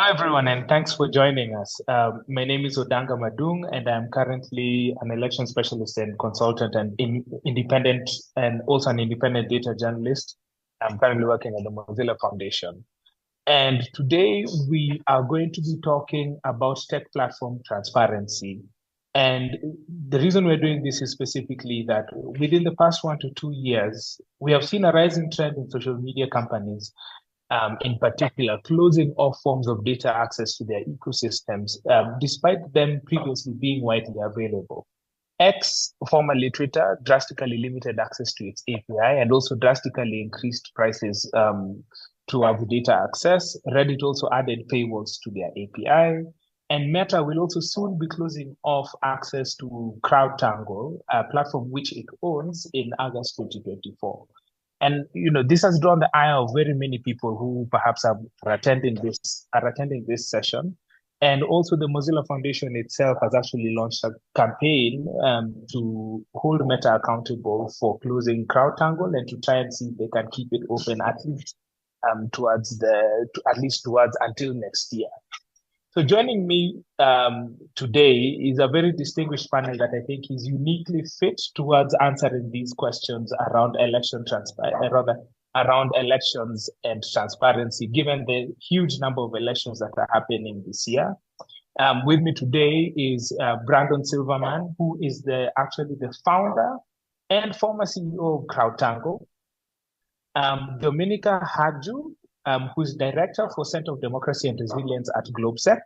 Hello, everyone, and thanks for joining us. My name is Odanga Madung, and I'm currently an election specialist and consultant and independent, and also an independent data journalist. I'm currently working at the Mozilla Foundation. And today we are going to be talking about tech platform transparency. And the reason we're doing this is specifically that within the past 1 to 2 years, we have seen a rising trend in social media companies, in particular, closing off forms of data access to their ecosystems, despite them previously being widely available. X, formerly Twitter, drastically limited access to its API and also drastically increased prices to have data access. Reddit also added paywalls to their API. And Meta will also soon be closing off access to CrowdTangle, a platform which it owns, in August 2024. And this has drawn the eye of very many people who perhaps are attending this session. And also the Mozilla Foundation itself has actually launched a campaign to hold Meta accountable for closing CrowdTangle and to try and see if they can keep it open at least towards until next year. So joining me today is a very distinguished panel that I think is uniquely fit towards answering these questions around around elections and transparency, given the huge number of elections that are happening this year. With me today is Brandon Silverman, who is actually the founder and former CEO of CrowdTangle. Dominika Hajdu, who is Director for Center of Democracy and Resilience at GLOBSEC.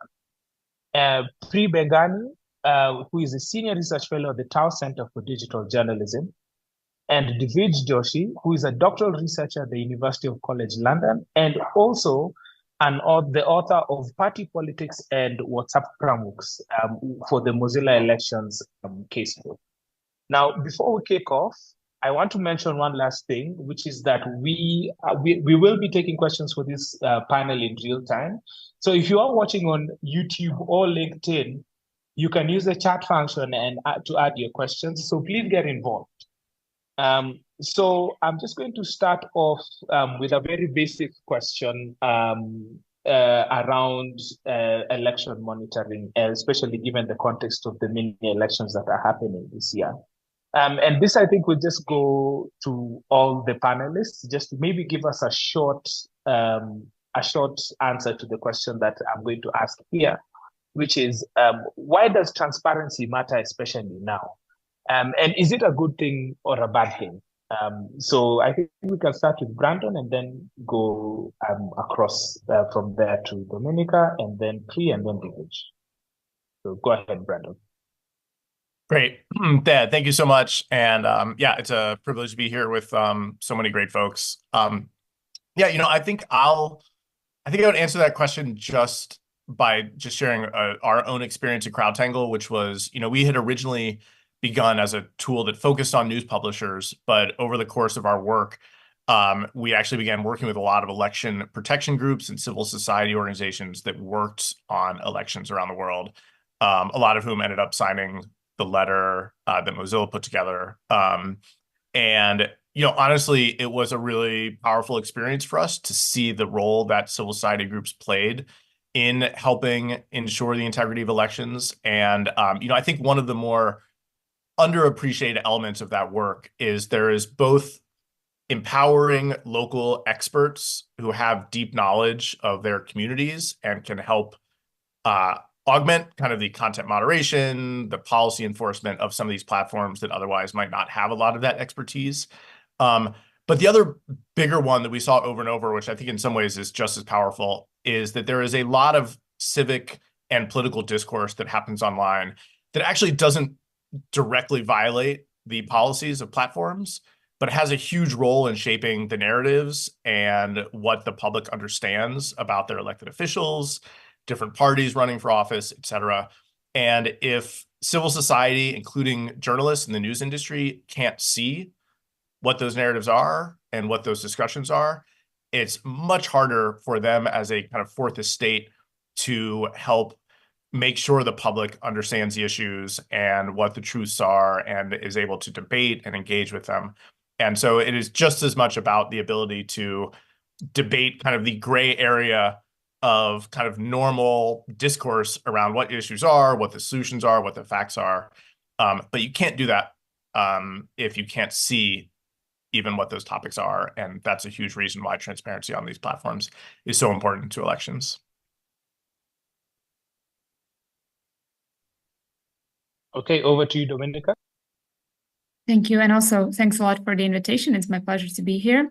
Bengani, who is a Senior Research Fellow at the Tao Center for Digital Journalism. And Divij Joshi, who is a doctoral researcher at the University of College London, and also the author of Party Politics and WhatsApp Pramukhs for the Mozilla Elections Casebook. Now, before we kick off, I want to mention one last thing, which is that we will be taking questions for this panel in real time. So if you are watching on YouTube or LinkedIn, you can use the chat function and to add your questions. So please get involved. So I'm just going to start off with a very basic question around election monitoring, especially given the context of the mini elections that are happening this year. And this, I think, will just go to all the panelists, just to maybe give us a short answer to the question that I'm going to ask here, which is, why does transparency matter, especially now? And is it a good thing or a bad thing? So I think we can start with Brandon and then go across from there to Dominika and then Pri and then Divij. So go ahead, Brandon. Great. Thank you so much. And yeah, it's a privilege to be here with so many great folks. Yeah, I think I would answer that question just by sharing our own experience at CrowdTangle, which was, we had originally begun as a tool that focused on news publishers, but over the course of our work, we actually began working with a lot of election protection groups and civil society organizations that worked on elections around the world, a lot of whom ended up signing the letter that Mozilla put together. And, honestly, it was a really powerful experience for us to see the role that civil society groups played in helping ensure the integrity of elections. And, I think one of the more underappreciated elements of that work is there is both empowering local experts who have deep knowledge of their communities and can help augment kind of the content moderation, the policy enforcement of some of these platforms that otherwise might not have a lot of that expertise. But the other bigger one that we saw over and over, which I think in some ways is just as powerful, is that there is a lot of civic and political discourse that happens online that actually doesn't directly violate the policies of platforms, but has a huge role in shaping the narratives and what the public understands about their elected officials, different parties running for office, et cetera. And if civil society, including journalists in the news industry, can't see what those narratives are and what those discussions are, it's much harder for them as a kind of fourth estate to help make sure the public understands the issues and what the truths are and is able to debate and engage with them. And so it is just as much about the ability to debate kind of the gray area of kind of normal discourse around what issues are, what the solutions are, what the facts are. But you can't do that if you can't see even what those topics are. And that's a huge reason why transparency on these platforms is so important to elections. Okay, over to you, Dominika. Thank you. And also, thanks a lot for the invitation. It's my pleasure to be here.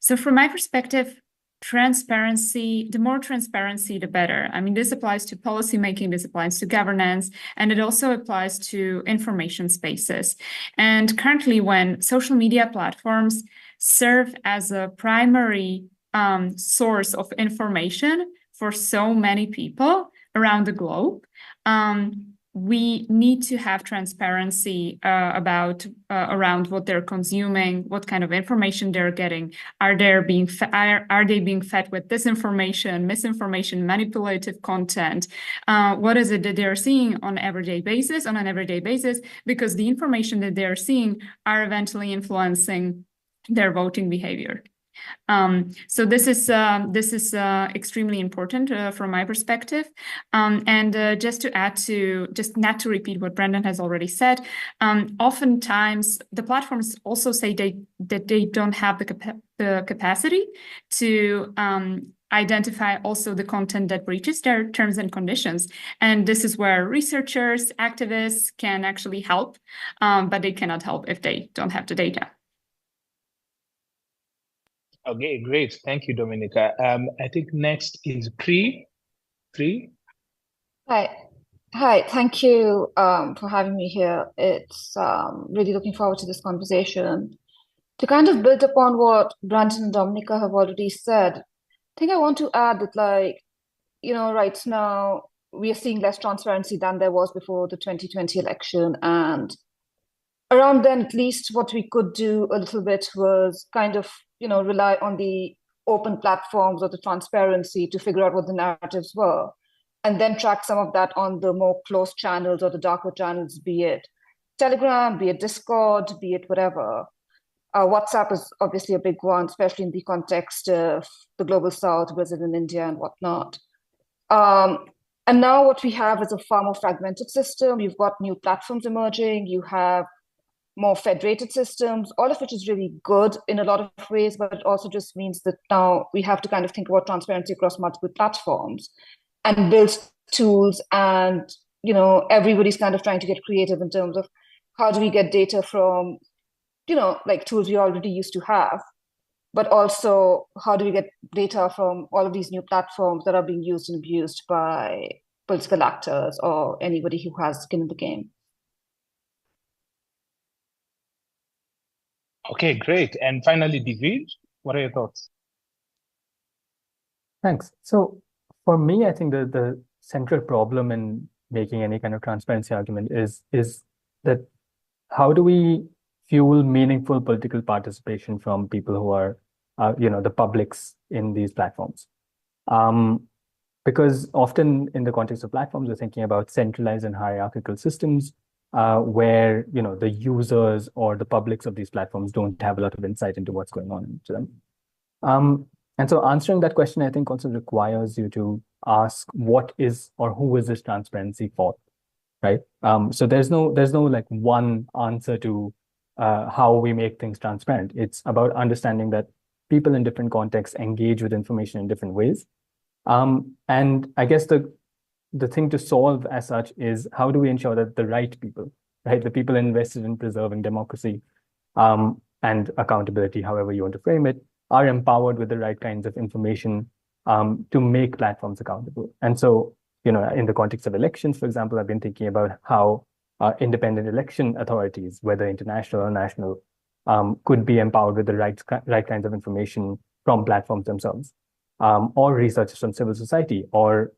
So from my perspective, transparency, the more transparency, the better. I mean, this applies to policymaking, this applies to governance, and it also applies to information spaces. And currently, when social media platforms serve as a primary source of information for so many people around the globe, we need to have transparency around what they're consuming, what kind of information they're getting. Are they being fed with disinformation, misinformation, manipulative content? What is it that they're seeing on an everyday basis? Because the information that they're seeing are eventually influencing their voting behavior. So this is extremely important from my perspective. And just to add to, just not to repeat what Brendan has already said, oftentimes the platforms also say that they don't have the capacity to identify also the content that breaches their terms and conditions. And this is where researchers, activists can actually help, but they cannot help if they don't have the data. Okay, great. Thank you, Dominika. I think next is Pri. Hi. Thank you for having me here. It's really looking forward to this conversation. To kind of build upon what Brandon and Dominika have already said, I think I want to add that, right now we are seeing less transparency than there was before the 2020 election. And around then, at least what we could do a little bit was kind of rely on the open platforms or the transparency to figure out what the narratives were, and then track some of that on the more closed channels or the darker channels, be it Telegram, be it Discord, be it whatever. WhatsApp is obviously a big one, especially in the context of the global south, Brazil and India and whatnot. And now what we have is a far more fragmented system. You've got new platforms emerging. You have more federated systems, all of which is really good in a lot of ways, but it also just means that now we have to kind of think about transparency across multiple platforms and build tools. And, everybody's kind of trying to get creative in terms of how do we get data from, tools we already used to have, but also how do we get data from all of these new platforms that are being used and abused by political actors or anybody who has skin in the game. Okay, great. And finally, Divij, what are your thoughts? Thanks. So for me, I think the central problem in making any kind of transparency argument is that how do we fuel meaningful political participation from people who are, the publics in these platforms? Because often in the context of platforms, we're thinking about centralized and hierarchical systems where the users or the publics of these platforms don't have a lot of insight into what's going on to them. And so answering that question, I think, also requires you to ask what is or who is this transparency for, right? So there's no like one answer to how we make things transparent. It's about understanding that people in different contexts engage with information in different ways. And I guess the thing to solve as such is how do we ensure that the right people, right, the people invested in preserving democracy and accountability, however you want to frame it, are empowered with the right kinds of information to make platforms accountable. And so, in the context of elections, for example, I've been thinking about how independent election authorities, whether international or national, could be empowered with the right kinds of information from platforms themselves, or researchers from civil society, or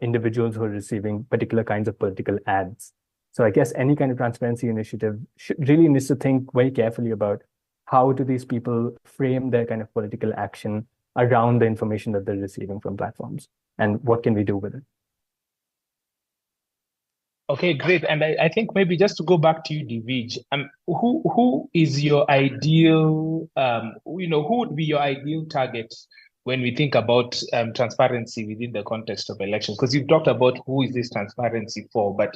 individuals who are receiving particular kinds of political ads. So I guess any kind of transparency initiative really needs to think very carefully about how do these people frame their kind of political action around the information that they're receiving from platforms, and what can we do with it? Okay, great. And I think maybe just to go back to you, Divij, who is your ideal, who would be your ideal target when we think about transparency within the context of elections? Because you've talked about who is this transparency for, but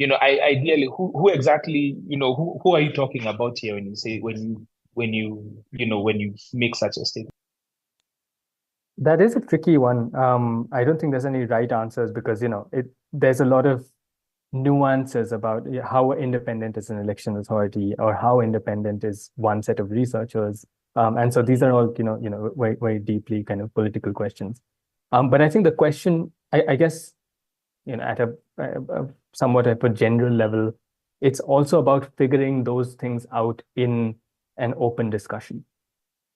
ideally, who exactly, who are you talking about here when you say when you make such a statement? That is a tricky one. I don't think there's any right answers because there's a lot of nuances about how independent is an election authority or how independent is one set of researchers. And so these are all, very, very deeply kind of political questions. But I think the question, I guess, at a somewhat at a general level, it's also about figuring those things out in an open discussion,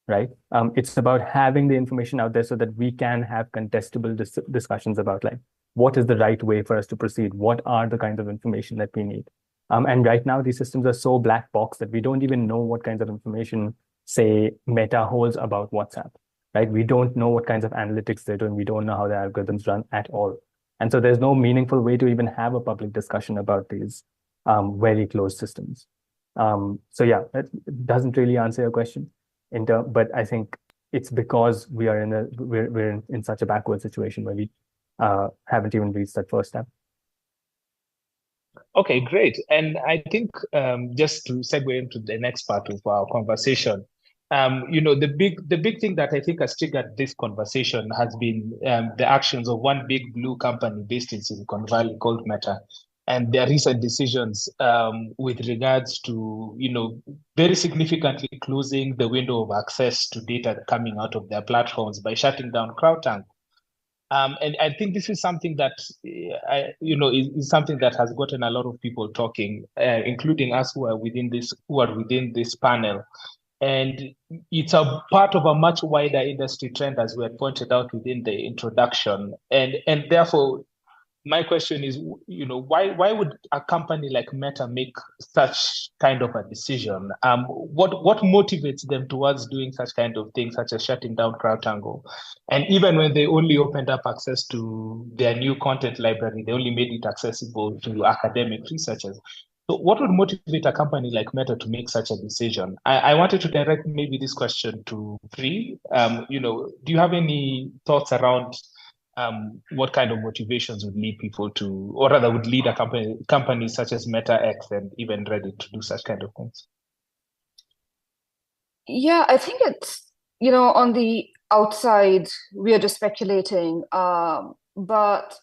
right? It's about having the information out there so that we can have contestable discussions about like, what is the right way for us to proceed? What are the kinds of information that we need? And right now, these systems are so black box that we don't even know what kinds of information, say, Meta holds about WhatsApp, right? We don't know what kinds of analytics they're doing. We don't know how the algorithms run at all. And so there's no meaningful way to even have a public discussion about these very closed systems. So yeah, that doesn't really answer your question. But I think it's because we're in such a backward situation where we haven't even reached that first step. Okay, great. And I think just to segue into the next part of our conversation, the big thing that I think has triggered this conversation has been the actions of one big blue company based in Silicon Valley called Meta, and their recent decisions with regards to, very significantly closing the window of access to data coming out of their platforms by shutting down CrowdTangle. And I think this is something that, is something that has gotten a lot of people talking, including us who are within this panel. And it's a part of a much wider industry trend, as we had pointed out within the introduction. And therefore, my question is, why would a company like Meta make such kind of a decision? What motivates them towards doing such kind of things, such as shutting down CrowdTangle? And even when they only opened up access to their new content library, they only made it accessible to academic researchers. So what would motivate a company like Meta to make such a decision? I wanted to direct maybe this question to Pri. Do you have any thoughts around what kind of motivations would lead people to, or rather would lead a company such as Meta X and even Reddit to do such kind of things? Yeah, I think it's, on the outside, we are just speculating. But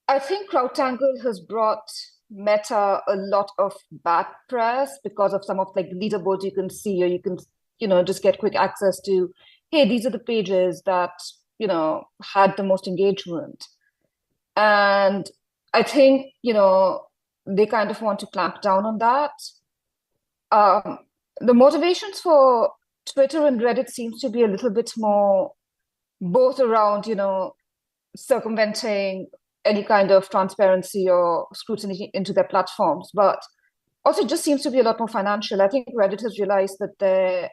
I think CrowdTangle has brought Meta a lot of bad press because of some of like leaderboards you can see, or you can, just get quick access to, hey, these are the pages that had the most engagement. And I think, they kind of want to clamp down on that. The motivations for Twitter and Reddit seems to be a little bit more both around, circumventing any kind of transparency or scrutiny into their platforms, but also it just seems to be a lot more financial. I think Reddit has realized that their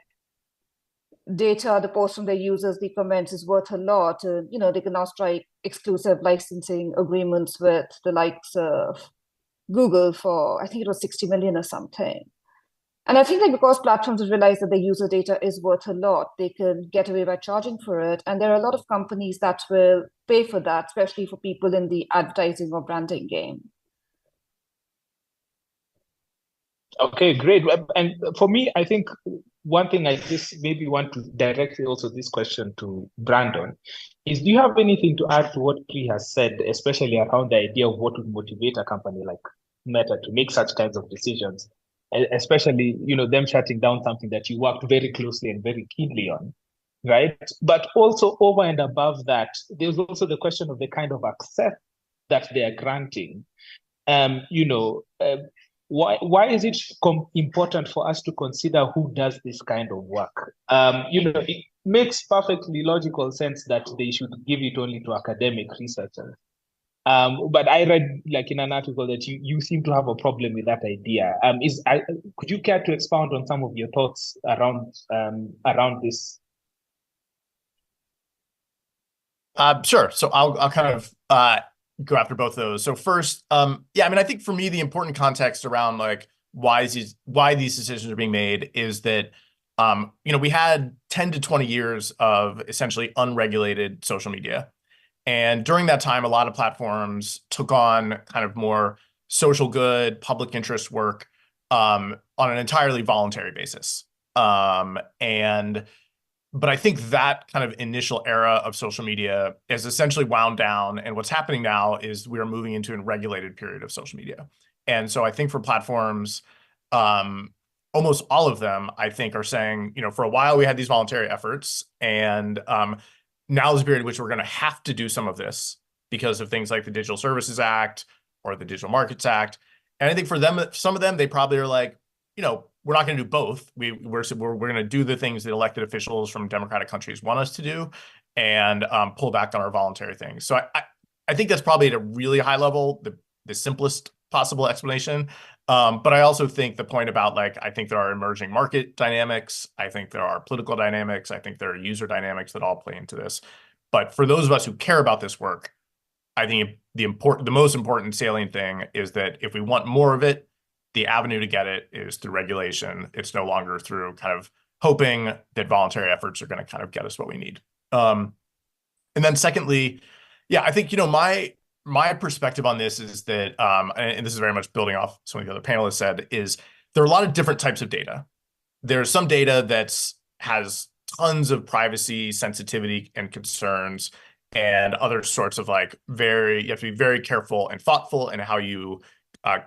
data, the posts from their users, the comments is worth a lot. They can now strike exclusive licensing agreements with the likes of Google for, I think it was 60 million or something. And I think that because platforms have realized that their user data is worth a lot, they can get away by charging for it. And there are a lot of companies that will pay for that, especially for people in the advertising or branding game. Okay, great. And for me, I think one thing I just maybe want to direct also this question to Brandon is, do you have anything to add to what Pri has said, especially around the idea of what would motivate a company like Meta to make such kinds of decisions, especially, them shutting down something that you worked very closely and very keenly on, right? But also over and above that, there's also the question of the kind of access that they are granting. Why is it important for us to consider who does this kind of work? It makes perfectly logical sense that they should give it only to academic researchers. But I read like in an article that you seem to have a problem with that idea. Could you care to expound on some of your thoughts around this? Sure. So I'll kind of go after both of those. So first, I think for me, the important context around like why these decisions are being made is that we had 10 to 20 years of essentially unregulated social media. And during that time, a lot of platforms took on kind of more social good, public interest work on an entirely voluntary basis. But I think that kind of initial era of social media is essentially wound down. And what's happening now is we are moving into a regulated period of social media. And so I think for platforms, almost all of them, I think, are saying, for a while we had these voluntary efforts, and now is a period in which we're going to have to do some of this because of things like the Digital Services Act or the Digital Markets Act. And I think for them, some of them, they probably are like, we're not going to do both. We're going to do the things that elected officials from democratic countries want us to do, and pull back on our voluntary things. So I think that's probably at a really high level, the simplest possible explanation. But I also think the point about, I think there are emerging market dynamics. I think there are political dynamics. I think there are user dynamics that all play into this. But for those of us who care about this work, I think the most important salient thing is that if we want more of it, the avenue to get it is through regulation. It's no longer through kind of hoping that voluntary efforts are going to kind of get us what we need. And then secondly, yeah, I think, my perspective on this is that, and this is very much building off some of the other panelists said, is there are a lot of different types of data. There's some data that has tons of privacy, sensitivity, and concerns, and other sorts of you have to be very careful and thoughtful in how you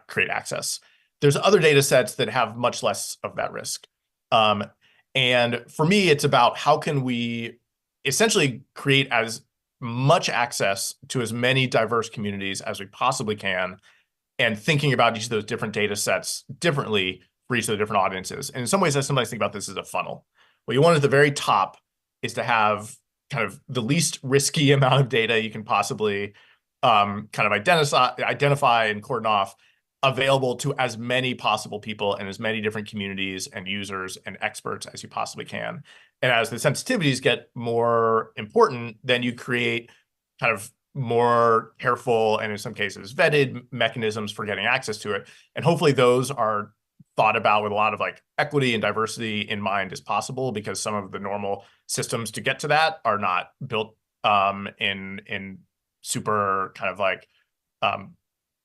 create access. There's other data sets that have much less of that risk. And for me, it's about how can we essentially create as much access to as many diverse communities as we possibly can, and thinking about each of those different data sets differently for each of the different audiences. And in some ways, I sometimes think about this as a funnel. What you want at the very top is to have kind of the least risky amount of data you can possibly kind of identify and cordon off, available to as many possible people and as many different communities and users and experts as you possibly can. And as the sensitivities get more important, then you create kind of more careful and in some cases vetted mechanisms for getting access to it. And hopefully those are thought about with a lot of equity and diversity in mind as possible, because some of the normal systems to get to that are not built in super kind of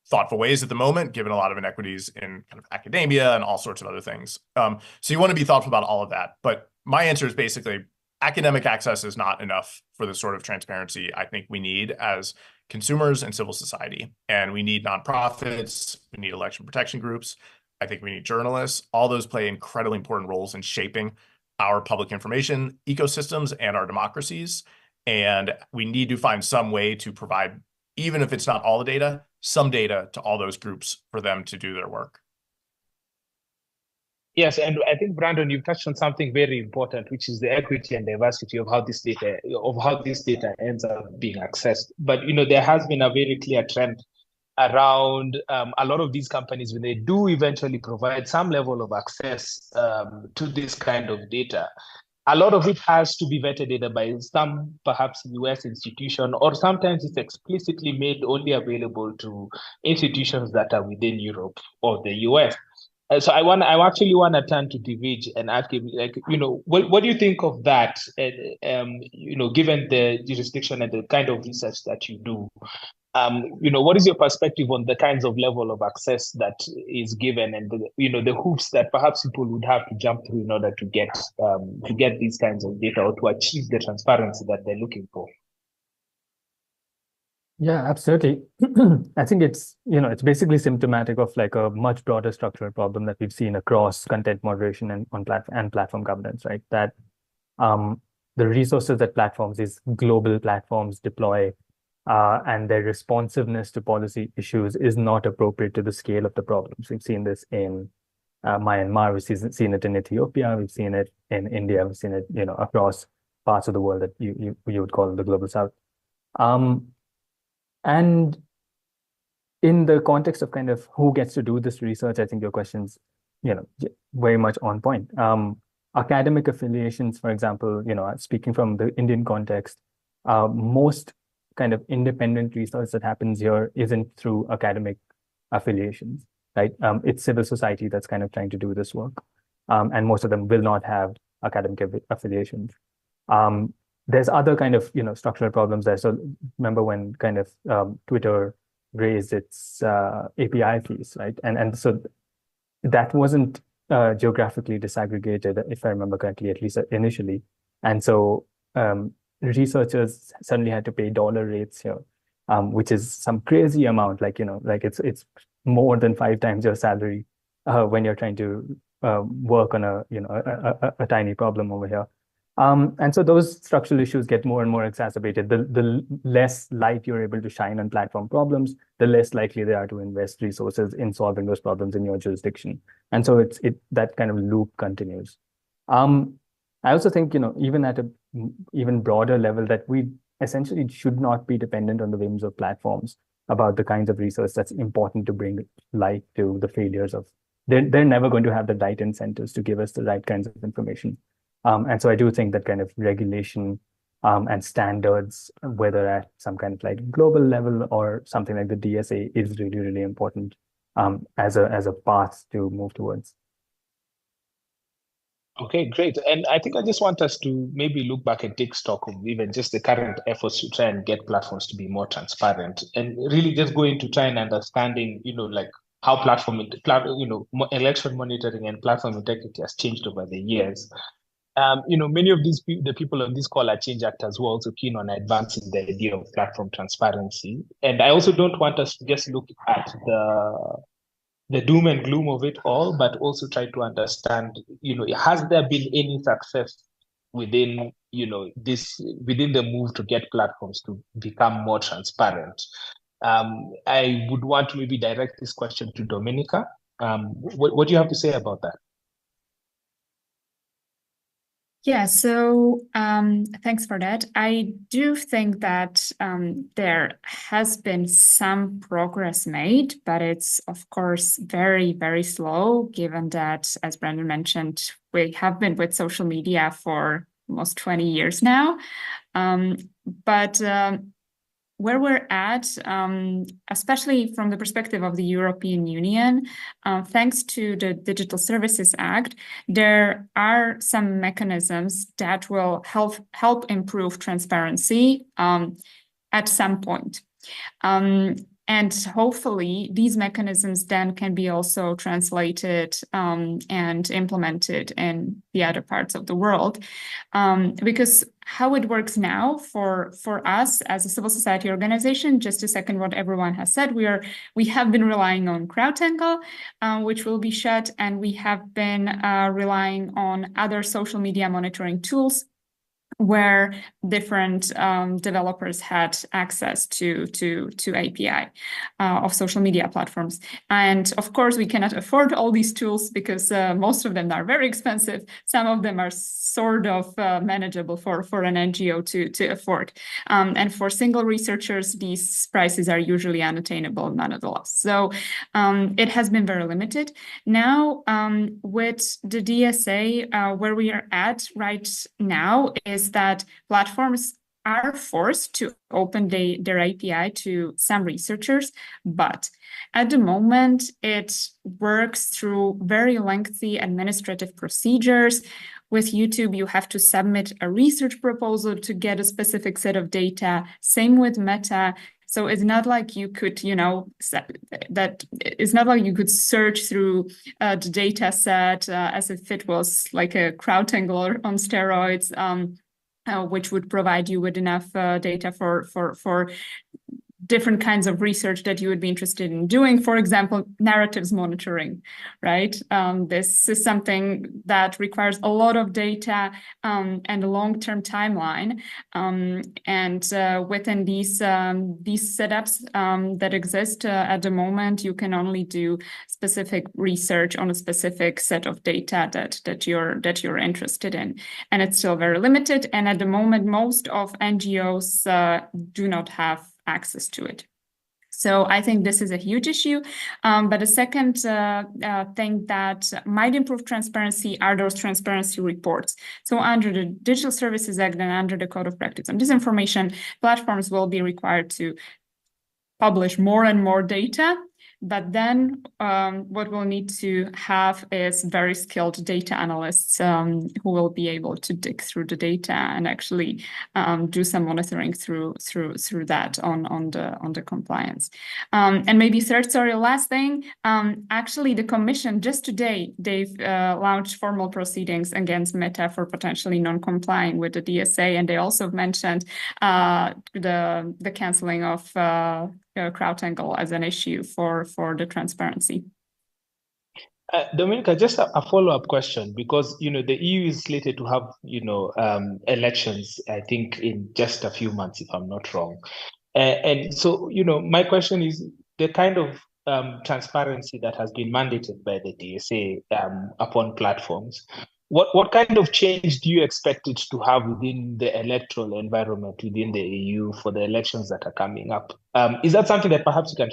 thoughtful ways at the moment, given a lot of inequities in kind of academia and all sorts of other things. So you want to be thoughtful about all of that. But my answer is basically academic access is not enough for the sort of transparency I think we need as consumers and civil society. And we need nonprofits, we need election protection groups. I think we need journalists. All those play incredibly important roles in shaping our public information ecosystems and our democracies. And we need to find some way to provide, even if it's not all the data, some data to all those groups for them to do their work. Yes, and I think, Brandon, you've touched on something very important, which is the equity and diversity of how this data ends up being accessed. But there has been a very clear trend around a lot of these companies, when they do eventually provide some level of access to this kind of data, a lot of it has to be vetted either by some perhaps US institution, or sometimes it's explicitly made only available to institutions that are within Europe or the US. So I actually want to turn to Divij and ask him, what do you think of that? Given the jurisdiction and the kind of research that you do, what is your perspective on the kinds of level of access that is given, and the hoops that perhaps people would have to jump through in order to get these kinds of data, or to achieve the transparency that they're looking for? Yeah, absolutely. I think it's basically symptomatic of a much broader structural problem that we've seen across content moderation and platform governance, right? That the resources that these global platforms deploy and their responsiveness to policy issues is not appropriate to the scale of the problems. We've seen this in Myanmar, we've seen it in Ethiopia, we've seen it in India, we've seen it across parts of the world that you would call the global south. And in the context of kind of who gets to do this research, I think your question's very much on point. Academic affiliations, for example, speaking from the Indian context, most kind of independent research that happens here isn't through academic affiliations, right? It's civil society that's kind of trying to do this work. And most of them will not have academic affiliations. There's other kind of structural problems there. So remember when kind of Twitter raised its API fees, right? And so that wasn't geographically disaggregated, if I remember correctly, at least initially. And so researchers suddenly had to pay dollar rates here, which is some crazy amount, like it's more than 5 times your salary when you're trying to work on a tiny problem over here. And so those structural issues get more and more exacerbated. The less light you're able to shine on platform problems, the less likely they are to invest resources in solving those problems in your jurisdiction. And so that kind of loop continues. I also think, even at a even broader level, that we essentially should not be dependent on the whims of platforms about the kinds of research that's important to bring light to the failures of. They're never going to have the right incentives to give us the right kinds of information. And so I do think that kind of regulation and standards, whether at some kind of like global level or something like the DSA, is really, really important as a path to move towards. Okay, great. And I think I just want us to maybe look back and take stock of even just the current efforts to try and get platforms to be more transparent, and really just go into trying understanding, like how election monitoring and platform integrity has changed over the years. Many of the people on this call are change actors who are also keen on advancing the idea of platform transparency. And I also don't want us to just look at the doom and gloom of it all, but also try to understand, has there been any success within, within the move to get platforms to become more transparent? I would want to maybe direct this question to Dominika. What do you have to say about that? Yeah, so thanks for that. I do think that there has been some progress made, but it's, of course, very, very slow, given that, as Brandon mentioned, we have been with social media for almost 20 years now. But where we're at, especially from the perspective of the European Union, thanks to the Digital Services Act, there are some mechanisms that will help improve transparency at some point. And hopefully these mechanisms then can be also translated and implemented in the other parts of the world. Because how it works now for us as a civil society organization, just to second what everyone has said, we have been relying on CrowdTangle, which will be shut, and we have been relying on other social media monitoring tools where different developers had access to API of social media platforms. And of course, we cannot afford all these tools because most of them are very expensive. Some of them are sort of manageable for an NGO to afford. And for single researchers, these prices are usually unattainable nonetheless. So it has been very limited. Now, with the DSA, where we are at right now is that platforms are forced to open their API to some researchers, but at the moment it works through very lengthy administrative procedures. With YouTube, you have to submit a research proposal to get a specific set of data. Same with Meta. So it's not like you could, it's not like you could search through the data set as if it was like a CrowdTangle on steroids, which would provide you with enough data for different kinds of research that you would be interested in doing. For example, narratives monitoring, right? This is something that requires a lot of data and a long-term timeline. And within these setups that exist at the moment, you can only do specific research on a specific set of data that you're interested in, and it's still very limited. And at the moment, most of NGOs do not have access to it. So I think this is a huge issue. But the second thing that might improve transparency are those transparency reports. So under the Digital Services Act and under the Code of Practice on Disinformation, platforms will be required to publish more and more data But then what we'll need to have is very skilled data analysts who will be able to dig through the data and actually do some monitoring through that on the compliance. And maybe third, sorry, last thing, actually the Commission just today, they've launched formal proceedings against Meta for potentially non-complying with the DSA, and they also mentioned the canceling of CrowdTangle as an issue for the transparency. Dominika, just a follow-up question, because the EU is slated to have elections, I think, in just a few months, if I'm not wrong. And so my question is the kind of transparency that has been mandated by the DSA upon platforms. What kind of change do you expect it to have within the electoral environment within the EU for the elections that are coming up? Is that something that perhaps you can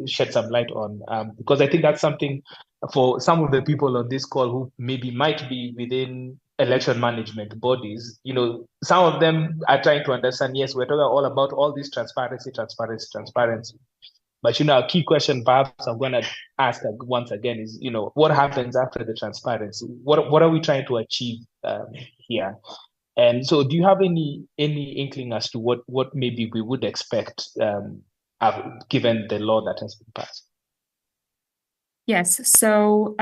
shed some light on? Because I think that's something for some of the people on this call who maybe might be within election management bodies. Some of them are trying to understand, yes, we're talking all about all this transparency. But a key question perhaps I'm going to ask once again is, what happens after the transparency? What are we trying to achieve here? And so, do you have any inkling as to what maybe we would expect given the law that has been passed? Yes, so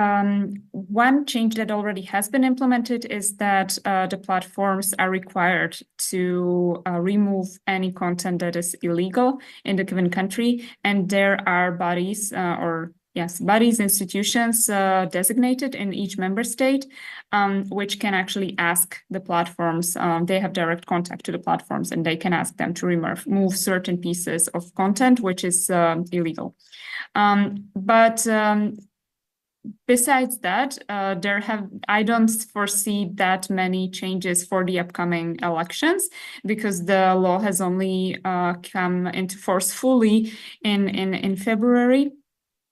one change that already has been implemented is that the platforms are required to remove any content that is illegal in the given country, and there are bodies institutions designated in each member state, which can actually ask the platforms. They have direct contact to the platforms, and they can ask them to remove certain pieces of content which is illegal. But besides that, I don't foresee that many changes for the upcoming elections, because the law has only come into force fully in February.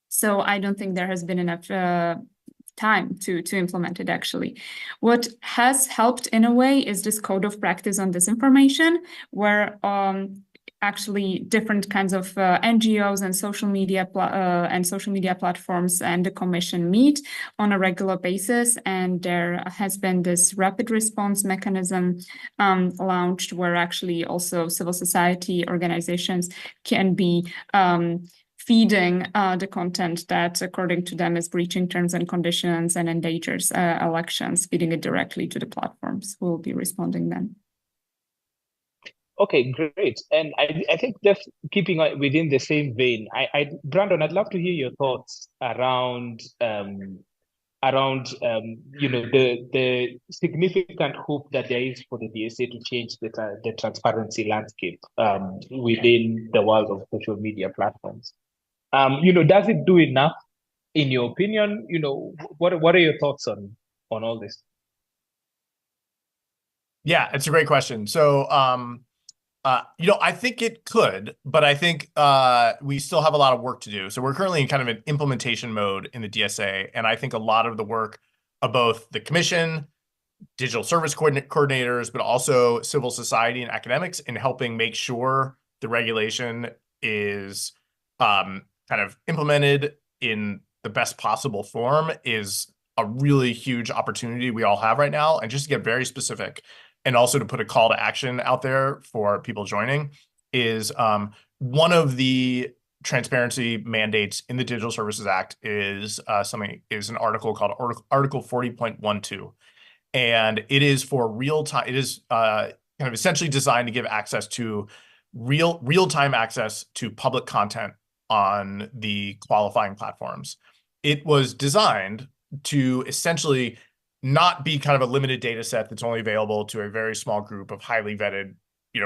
So I don't think there has been enough time to implement it, actually. What has helped in a way is this code of practice on disinformation, where actually different kinds of NGOs and social media platforms and the Commission meet on a regular basis, and there has been this rapid response mechanism launched, where actually also civil society organizations can be feeding the content that, according to them, is breaching terms and conditions and endangers elections, feeding it directly to the platforms who will be responding then. Okay, great. And I think just keeping within the same vein, Brandon, I'd love to hear your thoughts around the significant hope that there is for the DSA to change the transparency landscape within the world of social media platforms. Does it do enough, in your opinion? What are your thoughts on all this? Yeah, it's a great question. So, I think it could, but I think we still have a lot of work to do. So we're currently in kind of an implementation mode in the DSA, and I think a lot of the work of both the Commission, digital service coordinators, but also civil society and academics in helping make sure the regulation is kind of implemented in the best possible form is a really huge opportunity we all have right now. And just to get very specific, and also to put a call to action out there for people joining, is one of the transparency mandates in the Digital Services Act is an article called Article 40.12. And it is for real-time, it is kind of essentially designed to give access to real-time access to public content on the qualifying platforms. It was designed to essentially not be kind of a limited data set that's only available to a very small group of highly vetted,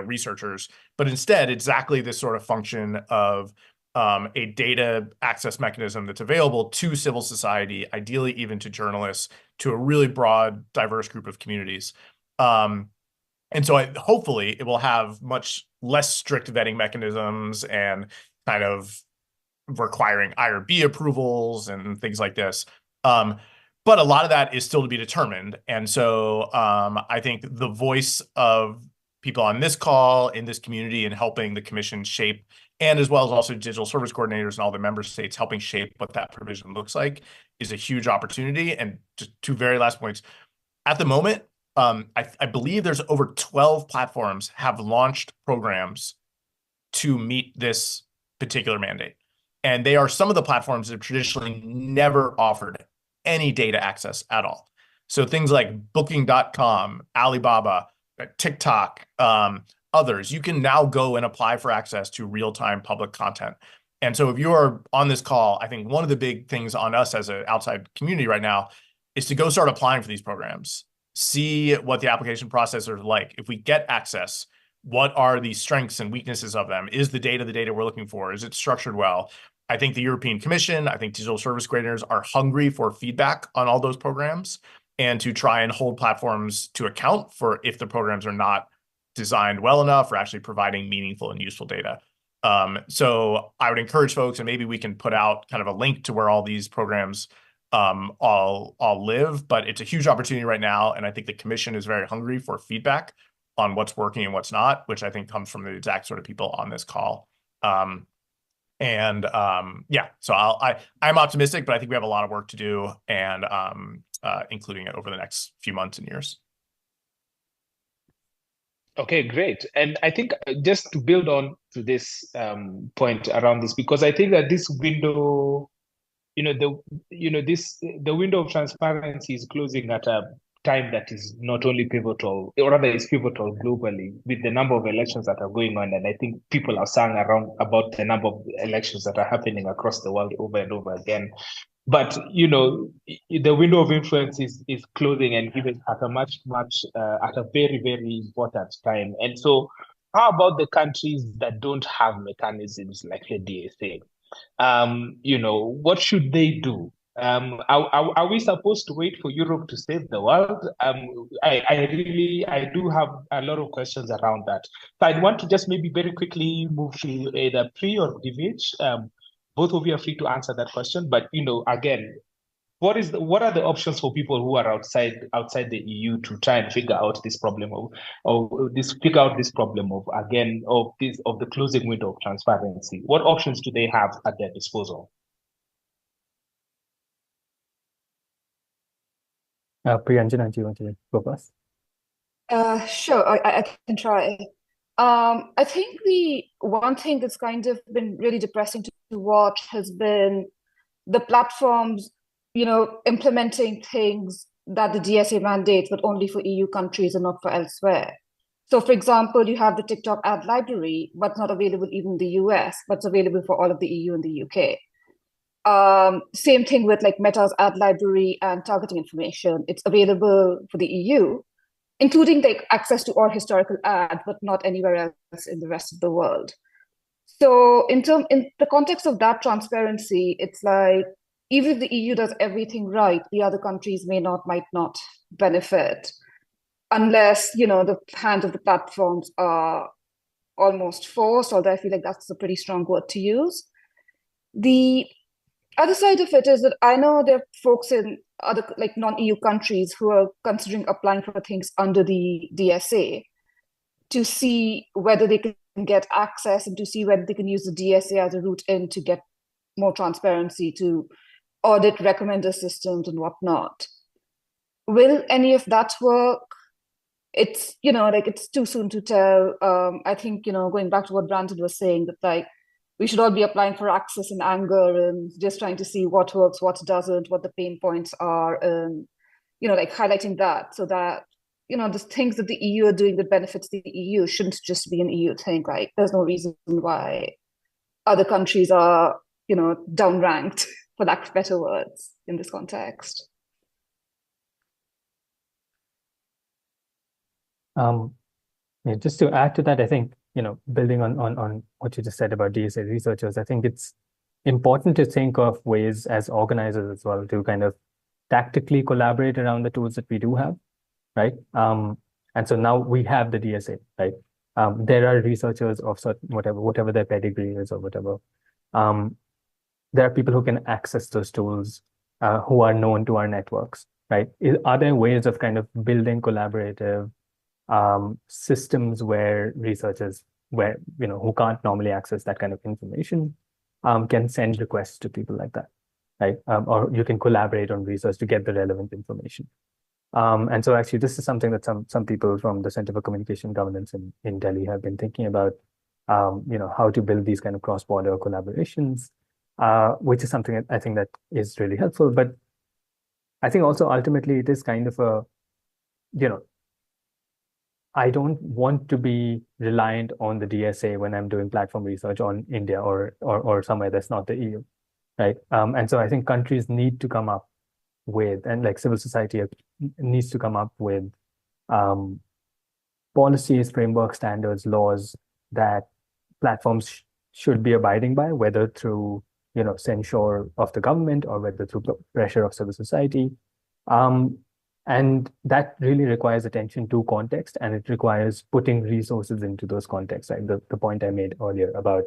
researchers, but instead exactly this sort of function of a data access mechanism that's available to civil society, ideally even to journalists, to a really broad, diverse group of communities. And so hopefully it will have much less strict vetting mechanisms and kind of requiring IRB approvals and things like this. But a lot of that is still to be determined. And so I think the voice of people on this call, in this community, and helping the Commission shape and as well as also digital service coordinators and all the member states helping shape what that provision looks like is a huge opportunity. And just two very last points. At the moment, I believe there's over 12 platforms have launched programs to meet this particular mandate. And they are some of the platforms that have traditionally never offered any data access at all. So things like Booking.com, Alibaba, TikTok, others, you can now go and apply for access to real-time public content. And so if you're on this call, I think one of the big things on us as an outside community right now is to go start applying for these programs, see what the application process are like. If we get access, what are the strengths and weaknesses of them? Is the data we're looking for? Is it structured well? I think the European Commission, I think digital service coordinators are hungry for feedback on all those programs and to try and hold platforms to account for if the programs are not designed well enough or actually providing meaningful and useful data. So I would encourage folks, and maybe we can put out kind of a link to where all these programs all live, but it's a huge opportunity right now. And I think the Commission is very hungry for feedback on what's working and what's not, which I think comes from the exact sort of people on this call. Yeah, so I'm optimistic, but I think we have a lot of work to do, and including it over the next few months and years. Okay, great. And I think just to build on to this point around this, because I think that this window, the window of transparency is closing at a time that is not only pivotal, or rather is pivotal globally with the number of elections that are going on. And I think people are saying around about the number of elections that are happening across the world over and over again. But, the window of influence is closing, and even at a very, very important time. And so how about the countries that don't have mechanisms like the DSA? What should they do? Are we supposed to wait for Europe to save the world? I do have a lot of questions around that. So I want to just maybe very quickly move to either Pri or Divij. Both of you are free to answer that question. But again, what are the options for people who are outside the EU to try and figure out this problem of the closing window of transparency? What options do they have at their disposal? Priyanjana, do you want to go first? Sure, I can try. I think the one thing that's kind of been really depressing to watch has been the platforms, implementing things that the DSA mandates, but only for EU countries and not for elsewhere. So, for example, you have the TikTok ad library, but not available even in the US, but it's available for all of the EU and the UK. Same thing with like Meta's ad library and targeting information. It's available for the EU, including like access to all historical ads, but not anywhere else in the rest of the world. So in the context of that transparency, it's like, even if the EU does everything right, the other countries might not benefit unless, the hands of the platforms are almost forced, although I feel like that's a pretty strong word to use. The other side of it is that I know there are folks in other like non-EU countries who are considering applying for things under the DSA to see whether they can get access and to see whether they can use the DSA as a route in to get more transparency, to audit recommender systems and whatnot. Will any of that work? It's, it's too soon to tell. I think, going back to what Brandon was saying, that like, we should all be applying for access in anger and just trying to see what works, what doesn't, what the pain points are, and, like highlighting that so that, the things that the EU are doing that benefits the EU shouldn't just be an EU thing. Like, there's no reason why other countries are, downranked, for lack of better words, in this context. Just to add to that, I think, building on what you just said about DSA researchers, I think it's important to think of ways as organizers as well to kind of tactically collaborate around the tools that we do have, right? And so now we have the DSA, right? There are researchers of certain, whatever their pedigree is or whatever. There are people who can access those tools who are known to our networks, right? Are there ways of kind of building collaborative systems where researchers where, who can't normally access that kind of information, can send requests to people like that, right? Or you can collaborate on research to get the relevant information. And so actually, this is something that some people from the Center for Communication Governance in Delhi have been thinking about, how to build these kind of cross-border collaborations, which is something that I think that is really helpful. But I think also ultimately it is kind of a, I don't want to be reliant on the DSA when I'm doing platform research on India or somewhere that's not the EU, right? And so I think countries need to come up with, and like civil society needs to come up with policies, frameworks, standards, laws that platforms should be abiding by, whether through censure of the government or whether through pressure of civil society. And that really requires attention to context, and it requires putting resources into those contexts, right? The point I made earlier about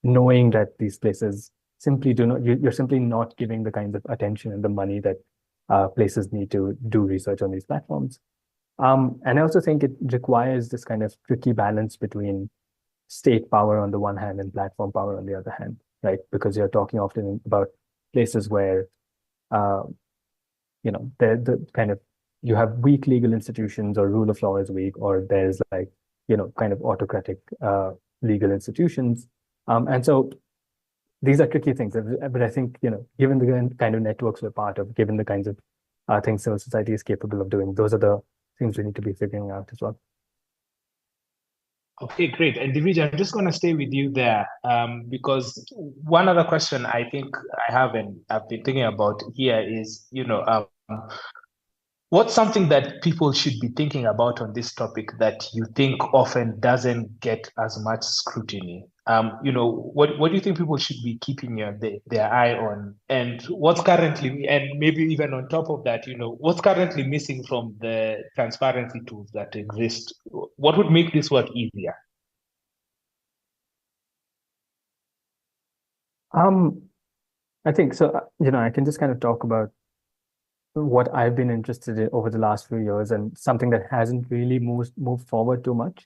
knowing that these places simply do not, you're simply not giving the kinds of attention and the money that places need to do research on these platforms. And I also think it requires this kind of tricky balance between state power on the one hand and platform power on the other hand, right? Because you're talking often about places where, the kind of, you have weak legal institutions or rule of law is weak, or there's like, kind of autocratic legal institutions. And so these are tricky things, but I think, given the kind of networks we're part of, given the kinds of things civil society is capable of doing, those are the things we need to be figuring out as well. Okay, great. And Divij, I'm just going to stay with you there because one other question I think I have and I've been thinking about here is, what's something that people should be thinking about on this topic that you think often doesn't get as much scrutiny? What do you think people should be keeping their eye on? And what's currently, and maybe even on top of that, what's currently missing from the transparency tools that exist? What would make this work easier? I think so, I can just kind of talk about what I've been interested in over the last few years, and something that hasn't really moved forward too much,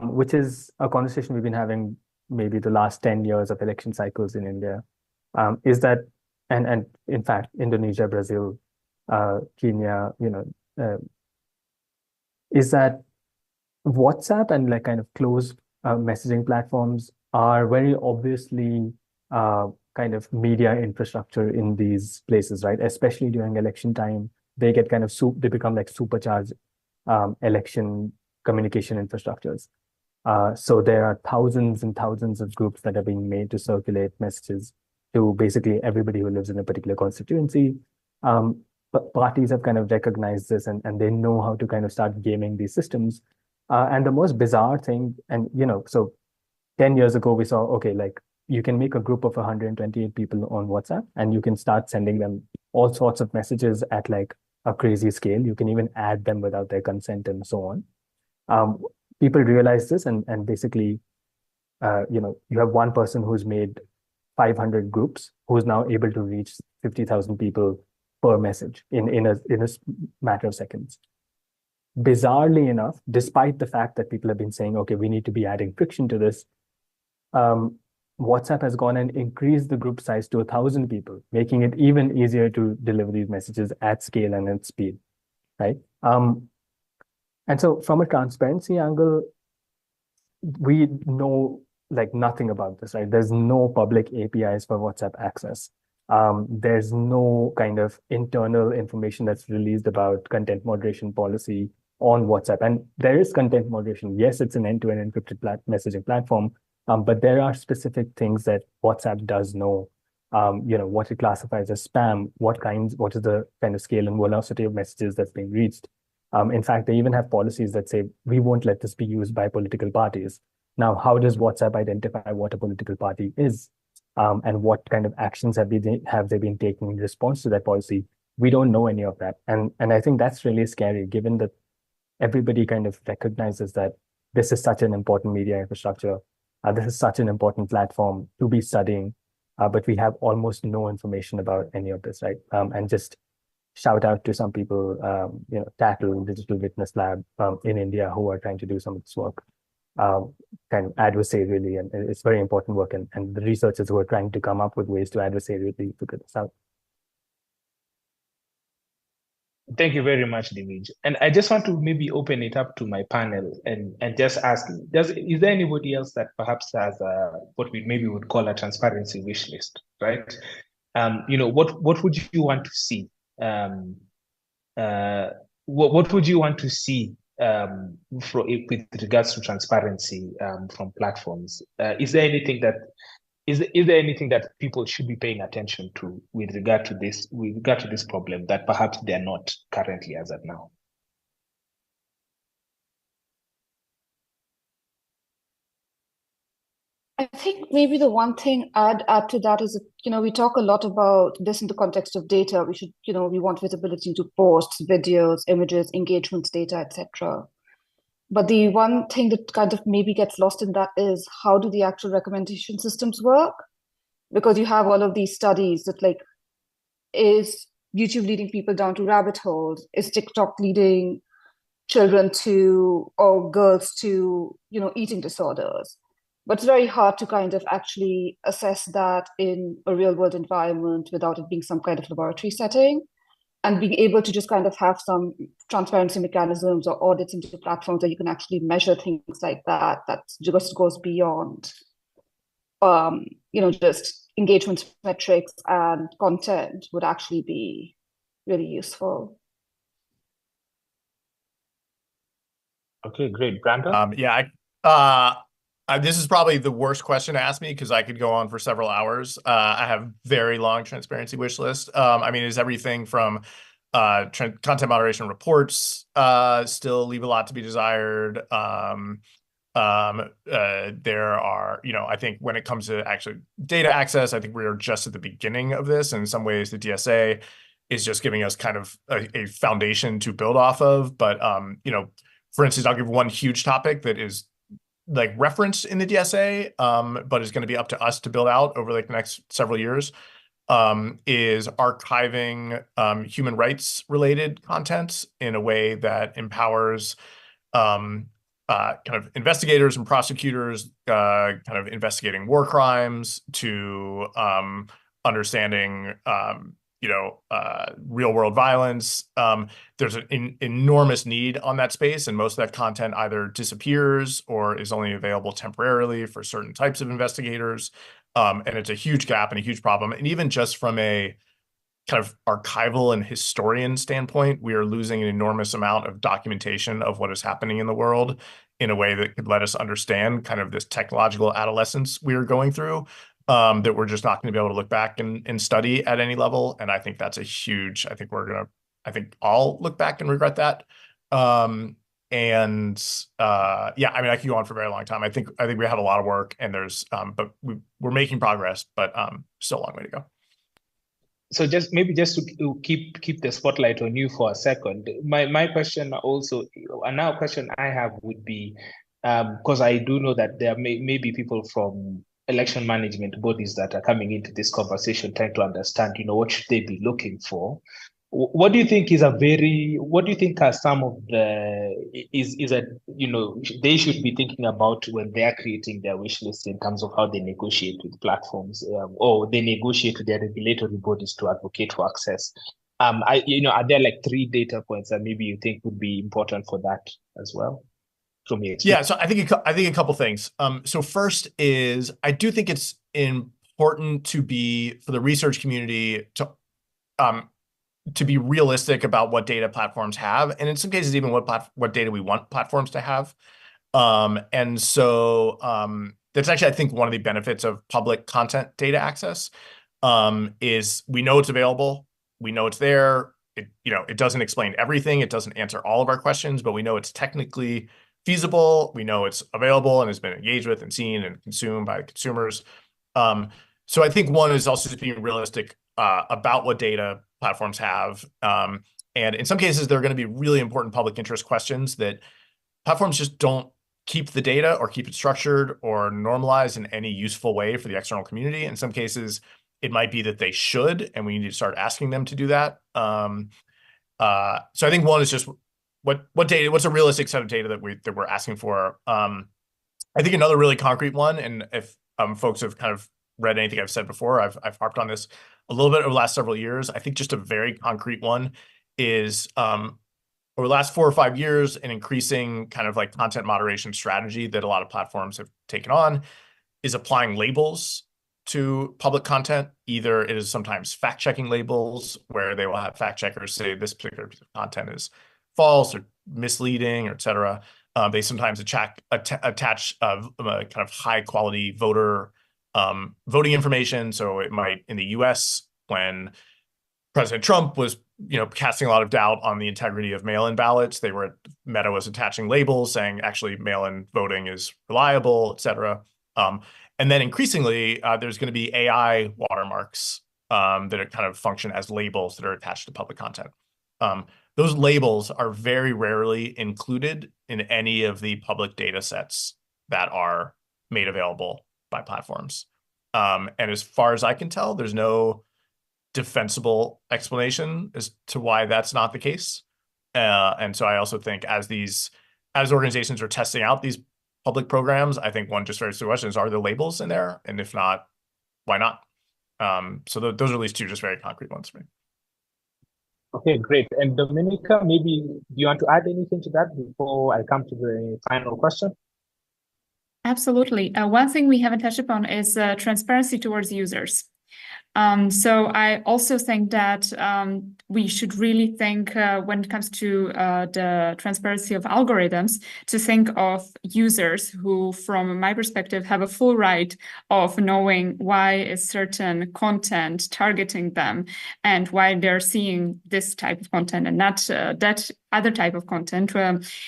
which is a conversation we've been having maybe the last 10 years of election cycles in India, is that, and in fact, Indonesia, Brazil, Kenya, is that WhatsApp and like kind of close messaging platforms are very obviously kind of media infrastructure in these places, right? Especially during election time, they get kind of they become like supercharged election communication infrastructures. So there are thousands and thousands of groups that are being made to circulate messages to basically everybody who lives in a particular constituency. But parties have kind of recognized this, and they know how to kind of start gaming these systems. And the most bizarre thing, and so 10 years ago, we saw, okay, like you can make a group of 128 people on WhatsApp, and you can start sending them all sorts of messages at like a crazy scale. You can even add them without their consent and so on. People realize this, and basically, you have one person who's made 500 groups who's now able to reach 50,000 people per message in a matter of seconds. Bizarrely enough, despite the fact that people have been saying, okay, we need to be adding friction to this, WhatsApp has gone and increased the group size to 1,000 people, making it even easier to deliver these messages at scale and at speed, right? And so from a transparency angle, we know like nothing about this, right? There's no public APIs for WhatsApp access. There's no kind of internal information that's released about content moderation policy on WhatsApp. And there is content moderation. Yes, it's an end-to-end encrypted messaging platform, but there are specific things that WhatsApp does know. What it classifies as spam, what is the kind of scale and velocity of messages that's being reached. In fact, they even have policies that say, we won't let this be used by political parties. Now, how does WhatsApp identify what a political party is? And what kind of actions have they been taking in response to that policy? We don't know any of that. And I think that's really scary, given that everybody kind of recognizes that this is such an important media infrastructure. This is such an important platform to be studying, but we have almost no information about any of this, right? And just shout out to some people, Tattle, Digital Witness Lab in India, who are trying to do some of this work. kind of adversarially, and it's very important work, and the researchers who are trying to come up with ways to adversarially figure this out. Thank you very much, Divij. And I just want to maybe open it up to my panel and just ask, is there anybody else that perhaps has what we maybe would call a transparency wish list, right? What would you want to see? What would you want to see with regards to transparency from platforms? Is there anything that people should be paying attention to with regard to this problem that perhaps they're not currently as of now? I think maybe the one thing I'd add to that is, we talk a lot about this in the context of data. We want visibility into posts, videos, images, engagements, data, etc. But the one thing that kind of maybe gets lost in that is, how do the actual recommendation systems work? Because you have all of these studies that, like, is YouTube leading people down to rabbit holes? Is TikTok leading children to, or girls to, eating disorders? But it's very hard to kind of actually assess that in a real world environment without it being some kind of laboratory setting. And being able to just kind of have some transparency mechanisms or audits into platforms that you can actually measure things like that just goes beyond, just engagement metrics and content would actually be really useful. Okay, great. Brandon? This is probably the worst question to ask me because I could go on for several hours. I have very long transparency wish list. It's everything from content moderation reports still leave a lot to be desired. There are, I think when it comes to actually data access, I think we are just at the beginning of this. And in some ways, the DSA is just giving us kind of a foundation to build off of. But, for instance, I'll give one huge topic that is like referenced in the DSA, but is going to be up to us to build out over like the next several years, is archiving human rights related content in a way that empowers kind of investigators and prosecutors kind of investigating war crimes to understanding real world violence. There's an enormous need on that space, and most of that content either disappears or is only available temporarily for certain types of investigators. And it's a huge gap and a huge problem. And even just from a kind of archival and historian standpoint, we are losing an enormous amount of documentation of what is happening in the world in a way that could let us understand kind of this technological adolescence we are going through, that we're just not going to be able to look back and study at any level. And I think that's a huge, I think all look back and regret that. I could go on for a very long time. I think we have a lot of work, and there's, but we're making progress, but still a long way to go. So just to keep the spotlight on you for a second, my question also, another question I have would be, because I do know that there may be people from election management bodies that are coming into this conversation trying to understand, what should they be looking for? What do you think are some of they should be thinking about when they are creating their wish list in terms of how they negotiate with platforms, or they negotiate with their regulatory bodies to advocate for access? Are there like 3 data points that maybe you think would be important for that as well? Yeah, so I think a couple things. So first is, I do think it's important for the research community to be realistic about what data platforms have, and in some cases even what data we want platforms to have. And so that's actually, I think, one of the benefits of public content data access, is we know it's available, we know it's there. It doesn't explain everything, it doesn't answer all of our questions, but we know it's technically feasible, we know it's available and has been engaged with and seen and consumed by consumers. So I think one is also just being realistic about what data platforms have. And in some cases, there are going to be really important public interest questions that platforms just don't keep the data or keep it structured or normalized in any useful way for the external community. In some cases, it might be that they should, and we need to start asking them to do that. So I think one is just what's a realistic set of data that we're asking for. I think another really concrete one, and if folks have kind of read anything I've said before, I've harped on this a little bit over the last several years. I think just a very concrete one is over the last 4 or 5 years, an increasing kind of like content moderation strategy that a lot of platforms have taken on is applying labels to public content. Either it is sometimes fact-checking labels where they will have fact checkers say this particular piece of content is false or misleading, or et cetera. They sometimes attach kind of high-quality voter voting information. So it might, in the US, when President Trump was casting a lot of doubt on the integrity of mail-in ballots, Meta was attaching labels saying actually mail-in voting is reliable, et cetera. And then increasingly, there's going to be AI watermarks that are kind of function as labels that are attached to public content. Those labels are very rarely included in any of the public data sets that are made available by platforms. And as far as I can tell, there's no defensible explanation as to why that's not the case. And so I also think as organizations are testing out these public programs, I think one just very simple question is, are the labels in there? And if not, why not? So those are at least two just very concrete ones for me. Okay, great. And Dominika, maybe do you want to add anything to that before I come to the final question? Absolutely. One thing we haven't touched upon is transparency towards users. So I also think that we should really think when it comes to the transparency of algorithms to think of users who, from my perspective, have a full right of knowing why is certain content targeting them and why they're seeing this type of content and not that other type of content.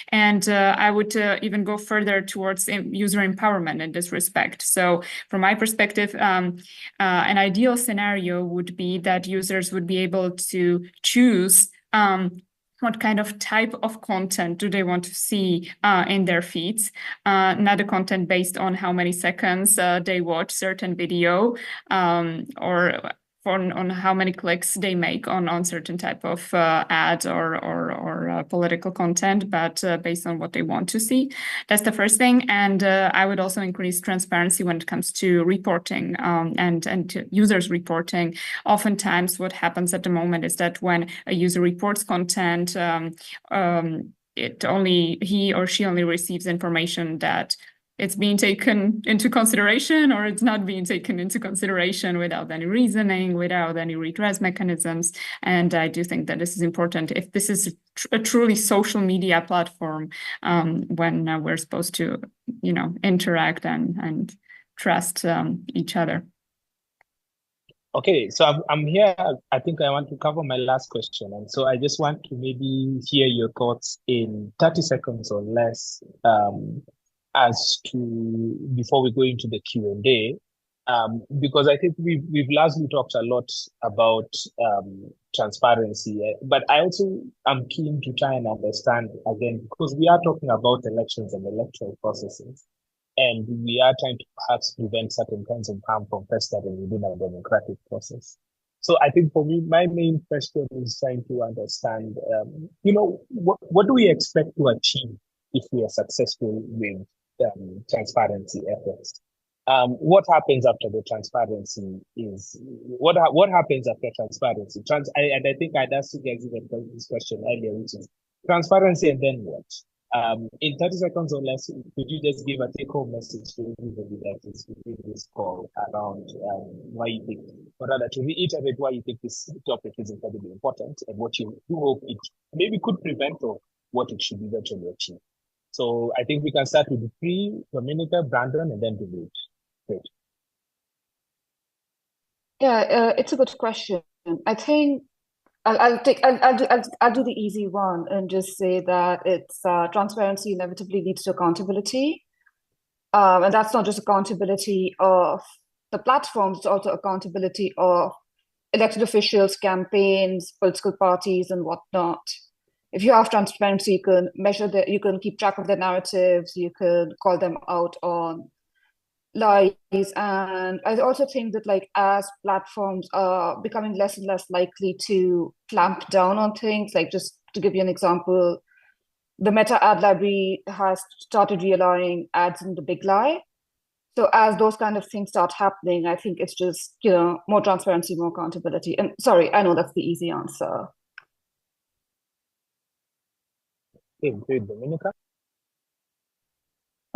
And I would even go further towards user empowerment in this respect. So from my perspective, an ideal scenario would be that users would be able to choose what kind of type of content do they want to see in their feeds, not the content based on how many seconds they watch certain video or on how many clicks they make on certain type of ads or political content, but based on what they want to see. That's the first thing. And I would also increase transparency when it comes to reporting and to users reporting. Oftentimes what happens at the moment is that when a user reports content, he or she only receives information that it's being taken into consideration or it's not being taken into consideration without any reasoning, without any redress mechanisms. And I do think that this is important if this is a truly social media platform when we're supposed to, interact and trust each other. Okay, so I'm here. I think I want to cover my last question. And so I just want to maybe hear your thoughts in 30 seconds or less as to before we go into the Q&A, because I think we've largely talked a lot about transparency, but I also am keen to try and understand again, because we are talking about elections and electoral processes, and we are trying to perhaps prevent certain kinds of harm from festering within a democratic process. So I think for me, my main question is trying to understand, what do we expect to achieve if we are successful with transparency efforts? What happens after the transparency is what happens after transparency? And I think I'd asked you guys this question earlier, which is transparency and then what? In 30 seconds or less, could you just give a take-home message to everybody that is within this call around why you think, or rather to reiterate why you think this topic is incredibly important and what you hope it maybe could prevent or what it should eventually achieve? So I think we can start with the three: Dominika, Brandon, and then Divij. Great. Yeah, it's a good question. I think I'll do the easy one and just say that it's transparency inevitably leads to accountability, and that's not just accountability of the platforms; it's also accountability of elected officials, campaigns, political parties, and whatnot. If you have transparency, you can measure you can keep track of their narratives, you can call them out on lies. And I also think that as platforms are becoming less and less likely to clamp down on things, just to give you an example, the Meta ad library has started reallowing ads in the big lie. So as those kind of things start happening, I think it's just, more transparency, more accountability. And sorry, I know that's the easy answer. Okay, great, Dominika.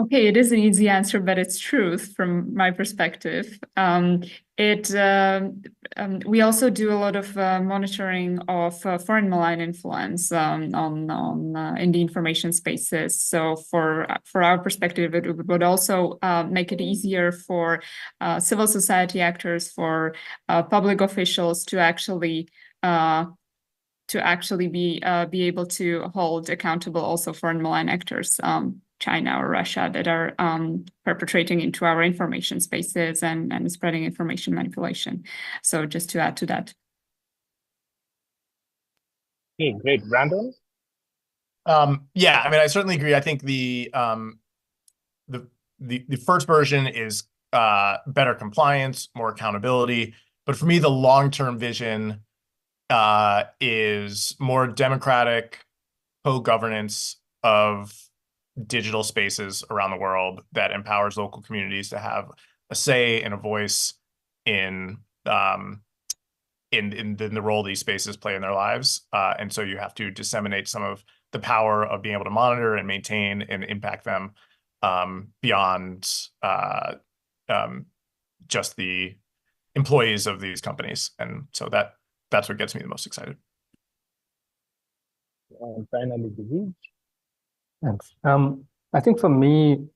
Okay, it is an easy answer, but it's truth from my perspective. We also do a lot of monitoring of foreign malign influence in the information spaces. So for our perspective, it would also make it easier for civil society actors, for public officials to actually be able to hold accountable also foreign malign actors, China or Russia, that are perpetrating into our information spaces and spreading information manipulation. So just to add to that. Okay, great. Brandon? Yeah, I mean, I certainly agree. I think the first version is better compliance, more accountability. But for me, the long-term vision is more democratic co-governance of digital spaces around the world that empowers local communities to have a say and a voice in the role these spaces play in their lives. And so you have to disseminate some of the power of being able to monitor and maintain and impact them beyond just the employees of these companies. And so that's what gets me the most excited. And finally, Divij. Thanks. I think for me,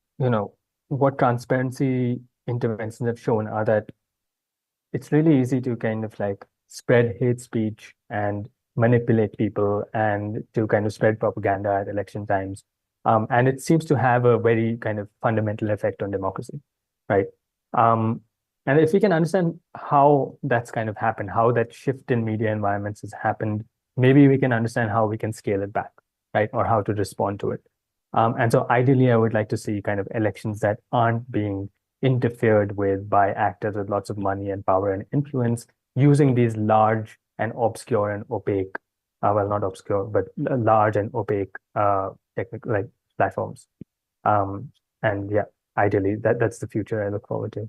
what transparency interventions have shown are that it's really easy to kind of like spread hate speech and manipulate people and to kind of spread propaganda at election times. And it seems to have a very kind of fundamental effect on democracy, right? And if we can understand how that's kind of happened, how that shift in media environments has happened, maybe we can understand how we can scale it back, right? Or how to respond to it. And so ideally, I would like to see kind of elections that aren't being interfered with by actors with lots of money and power and influence, using these large and obscure and opaque, well, not obscure, but large and opaque technical like platforms. And yeah, ideally, that's the future I look forward to.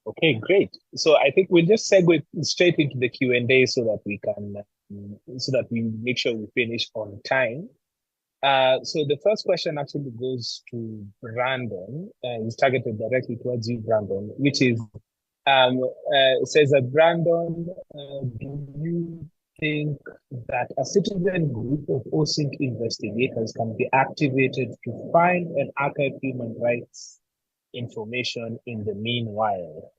Okay, great. So I think we'll just segue straight into the Q&A so that we make sure we finish on time. So the first question actually goes to Brandon, and it's targeted directly towards you, Brandon, which is, it says that Brandon, do you think that a citizen group of OSINT investigators can be activated to find and archive human rights information in the meanwhile?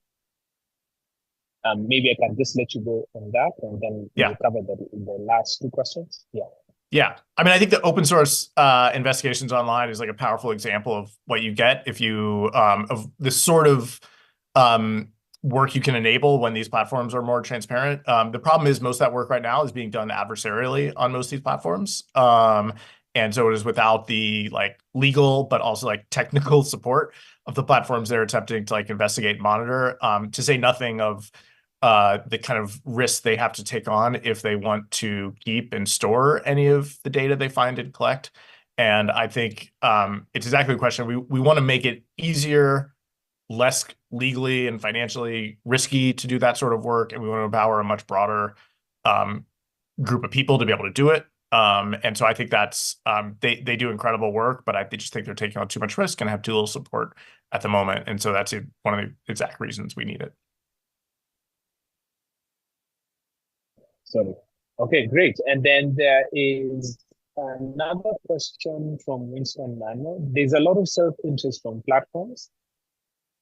Maybe I can just let you go on that, and then we'll cover the last two questions. Yeah, I mean, I think the open source investigations online is like a powerful example of what you get if you of the sort of work you can enable when these platforms are more transparent. The problem is most of that work right now is being done adversarially on most of these platforms. And so it is without the like legal, but also like technical support of the platforms they're attempting to like investigate and monitor, to say nothing of the kind of risks they have to take on if they want to keep and store any of the data they find and collect. And I think it's exactly the question. We want to make it easier, less legally and financially risky to do that sort of work. And we want to empower a much broader group of people to be able to do it. And so I think that's, they do incredible work, but I just think they're taking on too much risk and have too little support at the moment. And so that's one of the exact reasons we need it. Sorry. Okay, great. And then there is another question from Winston Nano. There's a lot of self-interest from platforms.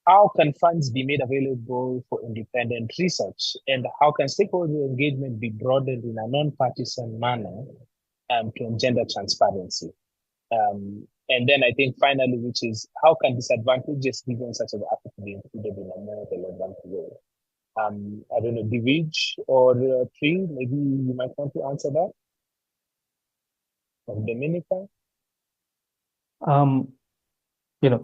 How can funds be made available for independent research? And how can stakeholder engagement be broadened in a non-partisan manner to engender transparency? And then I think finally, which is, how can disadvantageous regions such as Africa be included in a more relevant way? I don't know, Divij or Tree, maybe you might want to answer that. From Dominika.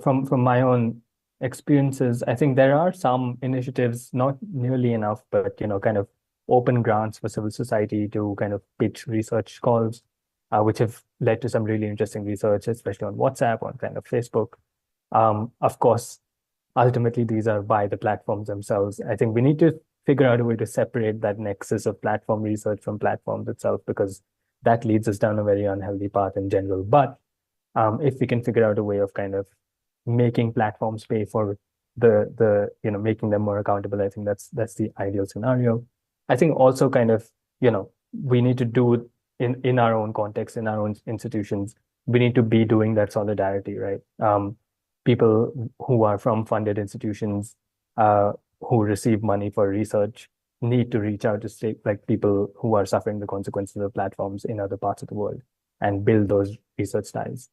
From my own experiences, I think there are some initiatives, not nearly enough, but kind of open grants for civil society to kind of pitch research calls. which have led to some really interesting research, especially on WhatsApp, on kind of Facebook. Of course, ultimately, these are by the platforms themselves. I think we need to figure out a way to separate that nexus of platform research from platforms itself, because that leads us down a very unhealthy path in general. But if we can figure out a way of kind of making platforms pay for the making them more accountable, I think that's the ideal scenario. I think also kind of, we need to do in our own context, in our own institutions, we need to be doing that solidarity, right? People who are from funded institutions, who receive money for research, need to reach out to people who are suffering the consequences of platforms in other parts of the world and build those research ties.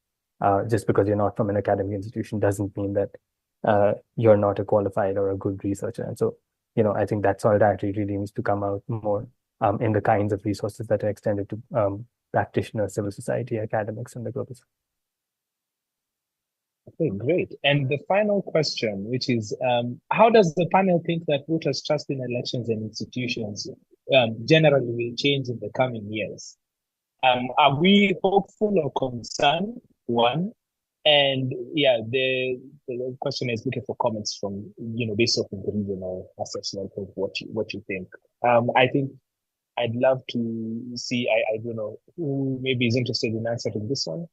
Just because you're not from an academic institution doesn't mean that you're not a qualified or a good researcher. And so, I think that solidarity really needs to come out more in the kinds of resources that are extended to practitioners, civil society, academics, and the global south. Okay, great. And the final question, which is, how does the panel think that voters' trust in elections and institutions generally will change in the coming years? Are we hopeful or concerned? One. And yeah, the question is looking for comments from, based off of the regional assessment of what you think. I think I'd love to see, I don't know, who maybe is interested in answering this one.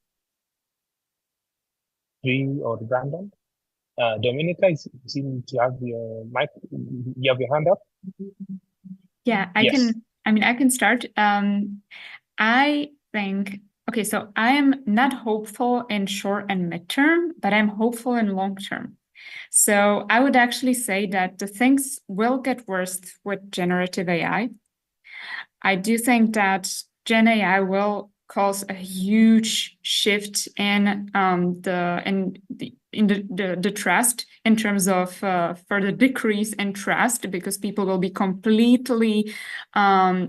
Dee or Brandon? Dominika, you seem to have your mic, you have your hand up? Yeah, I can start. I think, okay, so I am not hopeful in short and midterm, but I'm hopeful in long term. So I would actually say that the things will get worse with generative AI. I do think that Gen AI will cause a huge shift in the trust, in terms of further decrease in trust, because people will be completely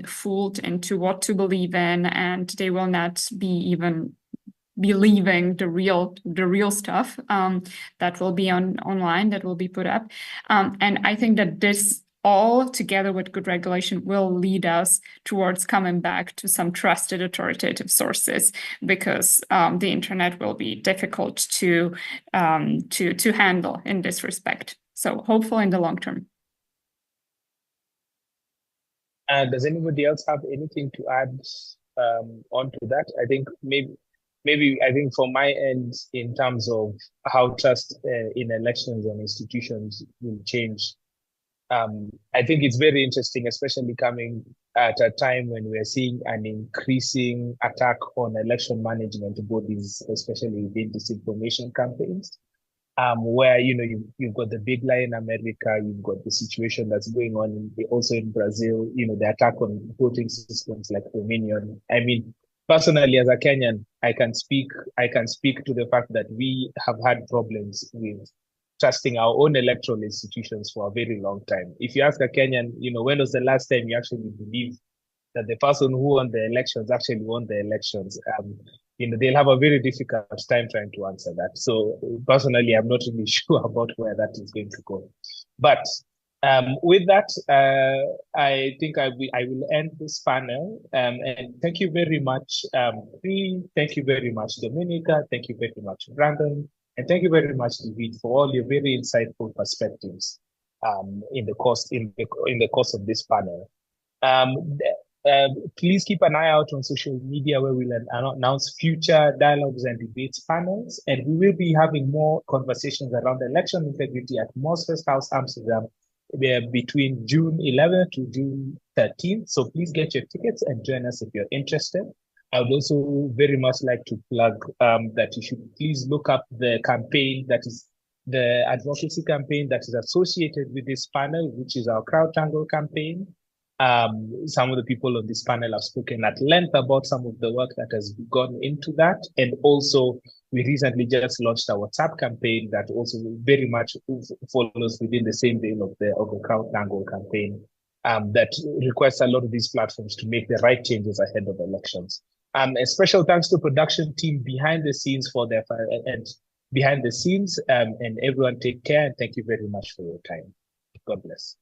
fooled into what to believe in, and they will not be even believing the real stuff that will be online, that will be put up. And I think that this all together with good regulation will lead us towards coming back to some trusted authoritative sources, because the internet will be difficult to handle in this respect. So hopeful in the long term. Does anybody else have anything to add onto that? I think maybe I think from my end, in terms of how trust in elections and institutions will change, I think it's very interesting, especially coming at a time when we're seeing an increasing attack on election management bodies, especially within disinformation campaigns, where you've got the big lie in America, you've got the situation that's going on also in Brazil, the attack on voting systems like Dominion. I mean, personally, as a Kenyan, I can speak to the fact that we have had problems with trusting our own electoral institutions for a very long time. If you ask a Kenyan, when was the last time you actually believed that the person who won the elections actually won the elections? They'll have a very difficult time trying to answer that. So personally, I'm not really sure about where that is going to go. But with that, I think I will end this panel. And thank you very much, Dee. Thank you very much, Dominika. Thank you very much, Brandon. And thank you very much, Divij, for all your very insightful perspectives in the course of this panel. Please keep an eye out on social media, where we'll announce future dialogues and debates panels, and we will be having more conversations around election integrity at Mosfest House, Amsterdam, between June 11th to June 13th. So please get your tickets and join us if you're interested. I would also very much like to plug that you should please look up the campaign, that is the advocacy campaign that is associated with this panel, which is our CrowdTangle campaign. Some of the people on this panel have spoken at length about some of the work that has gone into that. And also, we recently just launched a WhatsApp campaign that also very much follows within the same vein of the CrowdTangle campaign, that requests a lot of these platforms to make the right changes ahead of elections. A special thanks to production team behind the scenes and everyone take care, and thank you very much for your time. God bless.